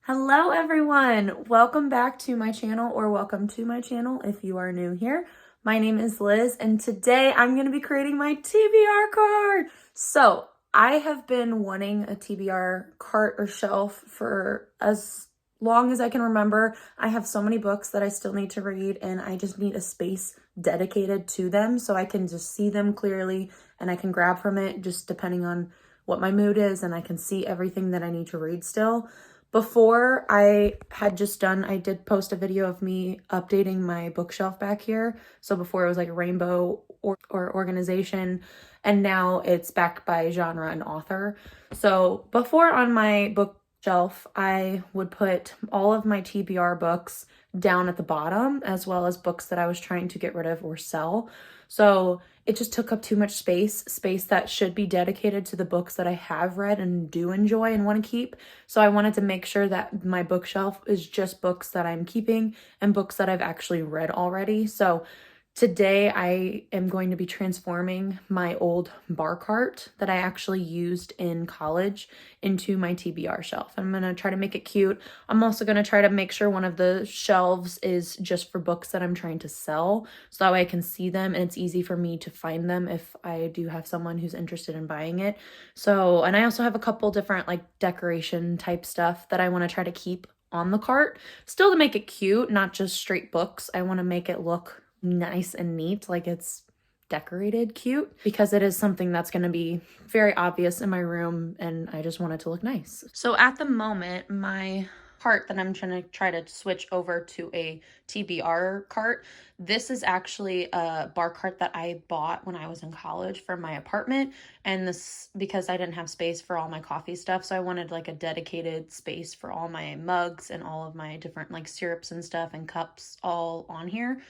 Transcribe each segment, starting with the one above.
Hello everyone, welcome back to my channel, or welcome to my channel if you are new here. My name is Liz and today I'm going to be creating my TBR card. So I have been wanting a TBR cart or shelf for as long as I can remember. I have so many books that I still need to read and I just need a space dedicated to them so I can just see them clearly and I can grab from it just depending on what my mood is, and I can see everything that I need to read still. Before I did post a video of me updating my bookshelf back here. So before it was like rainbow or organization, and now it's back by genre and author. So before on my bookshelf, I would put all of my TBR books down at the bottom, as well as books that I was trying to get rid of or sell. So it just took up too much space that should be dedicated to the books that I have read and do enjoy and want to keep. So I wanted to make sure that my bookshelf is just books that I'm keeping and books that I've actually read already. So today I am going to be transforming my old bar cart that I actually used in college into my TBR shelf. I'm going to try to make it cute. I'm also going to try to make sure one of the shelves is just for books that I'm trying to sell, so that way I can see them and it's easy for me to find them if I do have someone who's interested in buying it. So, and I also have a couple different like decoration type stuff that I want to try to keep on the cart, still to make it cute, not just straight books. I want to make it look nice and neat, like it's decorated cute, because it is something that's going to be very obvious in my room and I just want it to look nice. So at the moment, my cart that I'm trying to switch over to a TBR cart, this is actually a bar cart that I bought when I was in college for my apartment, and this because I didn't have space for all my coffee stuff, so I wanted like a dedicated space for all my mugs and all of my different like syrups and stuff and cups all on here.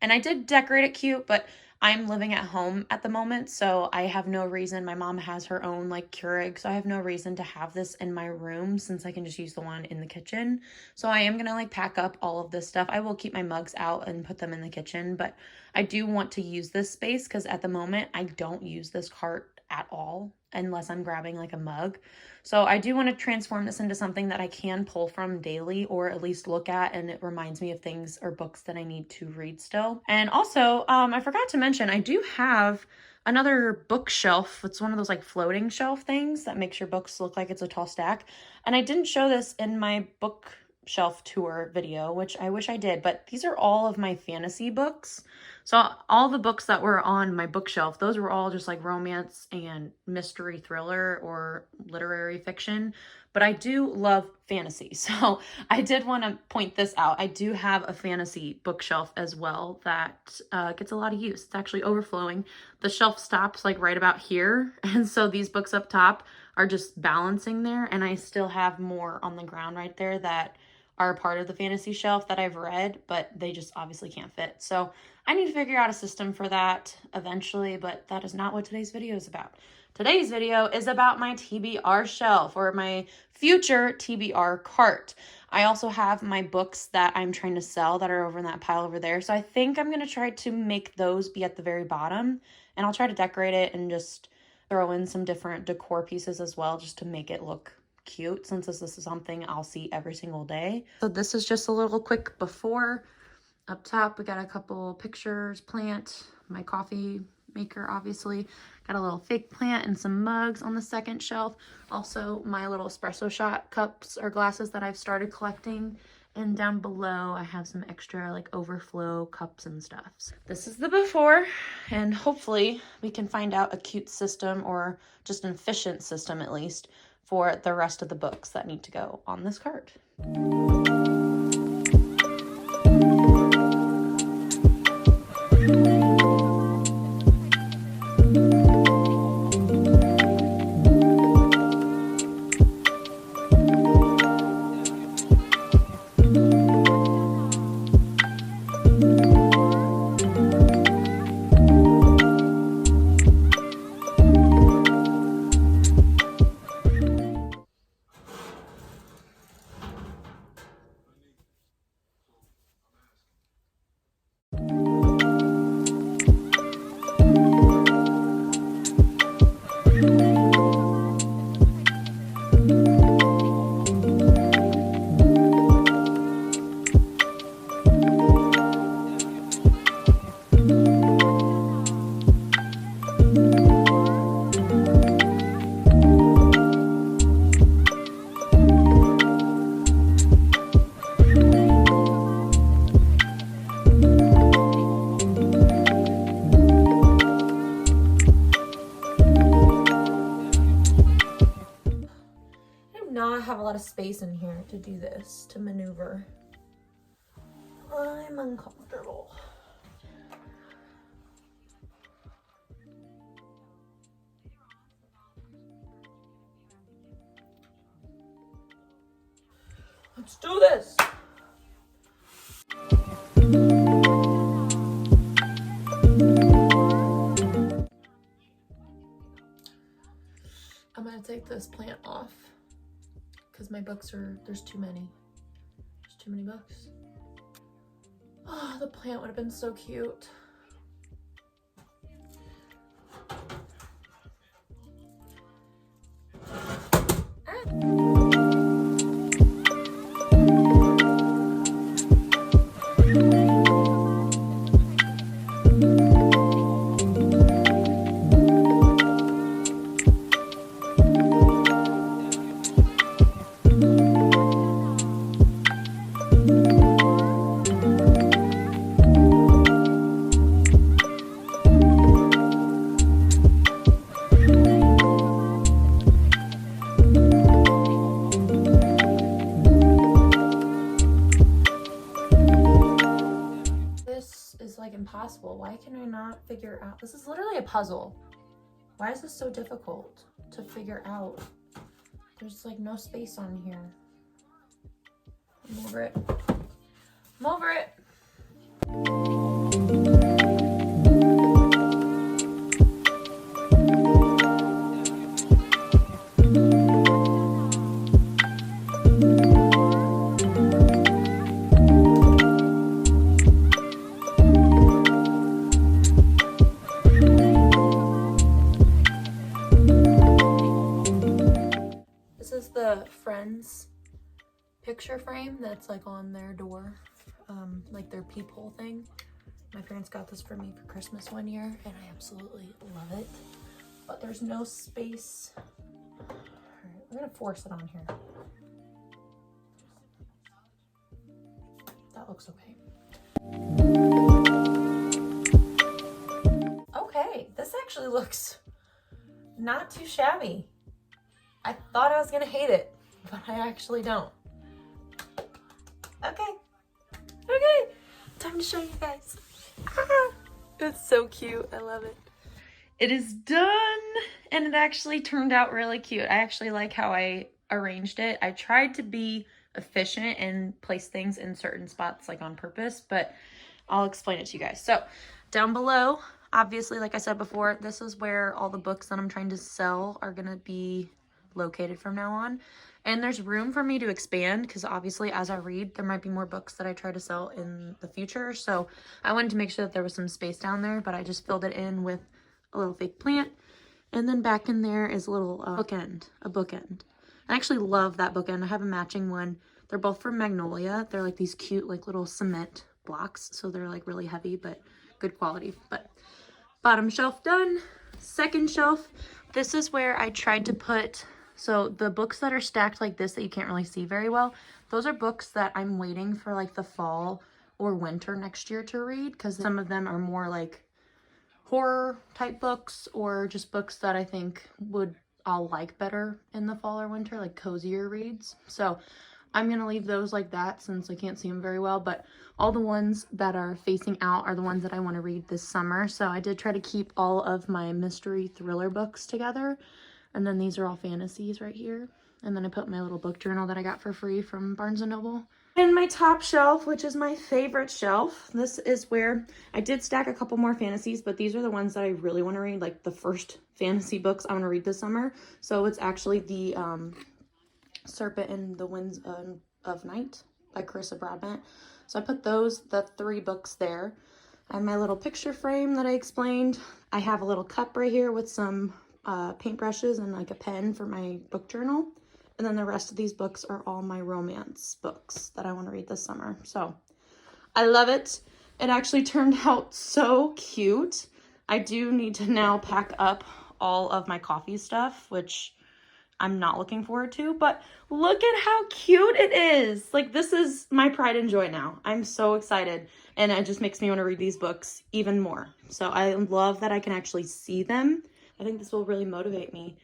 And I did decorate it cute, but I'm living at home at the moment, so I have no reason. My mom has her own like Keurig, so I have no reason to have this in my room since I can just use the one in the kitchen. So I am gonna like pack up all of this stuff. I will keep my mugs out and put them in the kitchen, but I do want to use this space because at the moment I don't use this cart at all unless I'm grabbing like a mug. So I do want to transform this into something that I can pull from daily, or at least look at, and it reminds me of things or books that I need to read still. And also, I forgot to mention, I do have another bookshelf. It's one of those like floating shelf things that makes your books look like it's a tall stack. And I didn't show this in my bookshelf tour video, which I wish I did, but these are all of my fantasy books. So all the books that were on my bookshelf, those were all just like romance and mystery thriller or literary fiction. But I do love fantasy. So I did want to point this out. I do have a fantasy bookshelf as well that gets a lot of use. It's actually overflowing. The shelf stops like right about here. And so these books up top are just balancing there. And I still have more on the ground right there that are part of the fantasy shelf that I've read, but they just obviously can't fit. So I need to figure out a system for that eventually, but that is not what today's video is about. Today's video is about my TBR shelf, or my future TBR cart. I also have my books that I'm trying to sell that are over in that pile over there. So I think I'm going to try to make those be at the very bottom, and I'll try to decorate it and just throw in some different decor pieces as well, just to make it look cute, since this is something I'll see every single day. So this is just a little quick before. Up top, we got a couple pictures, plant, my coffee maker, obviously. Got a little fake plant and some mugs on the second shelf. Also, my little espresso shot cups or glasses that I've started collecting. And down below, I have some extra like overflow cups and stuff. So this is the before, and hopefully we can find out a cute system, or just an efficient system at least, for the rest of the books that need to go on this cart. of space in here to do this, to maneuver. I'm uncomfortable. Let's do this. I'm gonna take this plant off because my books there's too many. There's too many books. Oh, the plant would have been so cute. Like impossible. Why can I not figure out? This is literally a puzzle. Why is this so difficult to figure out? There's like no space on here. I'm over it. I'm over it. The Friends picture frame that's like on their door, like their peephole thing. My parents got this for me for Christmas one year and I absolutely love it, but there's no space. All right, I'm gonna force it on here. That looks okay. Okay, this actually looks not too shabby. I thought I was gonna hate it, but I actually don't. Okay. Time to show you guys. Ah, it's so cute. I love it. It is done, and it actually turned out really cute. I actually like how I arranged it. I tried to be efficient and place things in certain spots, like on purpose, but I'll explain it to you guys. So down below, obviously, like I said before, this is where all the books that I'm trying to sell are gonna be located from now on, and there's room for me to expand because obviously as I read there might be more books that I try to sell in the future, so I wanted to make sure that there was some space down there, but I just filled it in with a little fake plant, and then back in there is a little bookend. I actually love that bookend. I have a matching one. They're both from Magnolia. They're like these cute like little cement blocks, so they're like really heavy but good quality. But bottom shelf done. Second shelf, this is where I tried to put, so the books that are stacked like this that you can't really see very well, those are books that I'm waiting for like the fall or winter next year to read, because some of them are more like horror type books or just books that I think I'll like better in the fall or winter, like cozier reads. So I'm going to leave those like that since I can't see them very well, but all the ones that are facing out are the ones that I want to read this summer. So I did try to keep all of my mystery thriller books together. And then these are all fantasies right here. And then I put my little book journal that I got for free from Barnes & Noble. And my top shelf, which is my favorite shelf, this is where I did stack a couple more fantasies, but these are the ones that I really want to read, like the first fantasy books I want to read this summer. So it's actually the Serpent and the Winds of Night by Carissa Broadbent. So I put the 3 books there. I have my little picture frame that I explained. I have a little cup right here with some paintbrushes and like a pen for my book journal. And then the rest of these books are all my romance books that I want to read this summer. So I love it. It actually turned out so cute. I do need to now pack up all of my coffee stuff, which I'm not looking forward to, but look at how cute it is. Like, this is my pride and joy now. I'm so excited, and it just makes me want to read these books even more. So I love that I can actually see them. I think this will really motivate me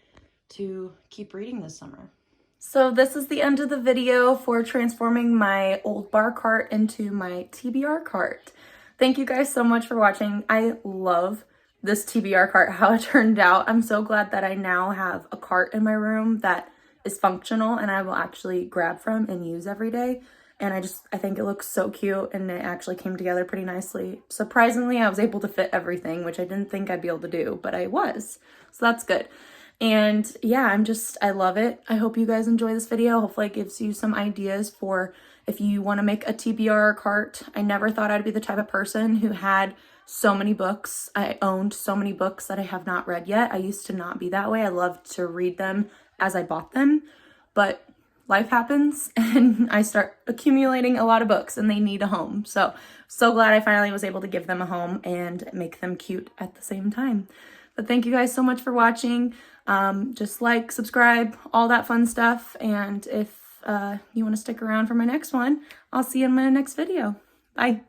to keep reading this summer. So this is the end of the video for transforming my old bar cart into my TBR cart. Thank you guys so much for watching. I love this TBR cart, how it turned out. I'm so glad that I now have a cart in my room that is functional and I will actually grab from and use every day. And I think it looks so cute and it actually came together pretty nicely. Surprisingly, I was able to fit everything, which I didn't think I'd be able to do, but I was. So that's good. And yeah, I love it. I hope you guys enjoy this video. Hopefully it gives you some ideas for if you want to make a TBR cart. I never thought I'd be the type of person who had so many books. I owned so many books that I have not read yet. I used to not be that way. I loved to read them as I bought them, but life happens and I start accumulating a lot of books and they need a home. So glad I finally was able to give them a home and make them cute at the same time. But thank you guys so much for watching. Just like, subscribe, all that fun stuff. And if you want to stick around for my next one, I'll see you in my next video. Bye.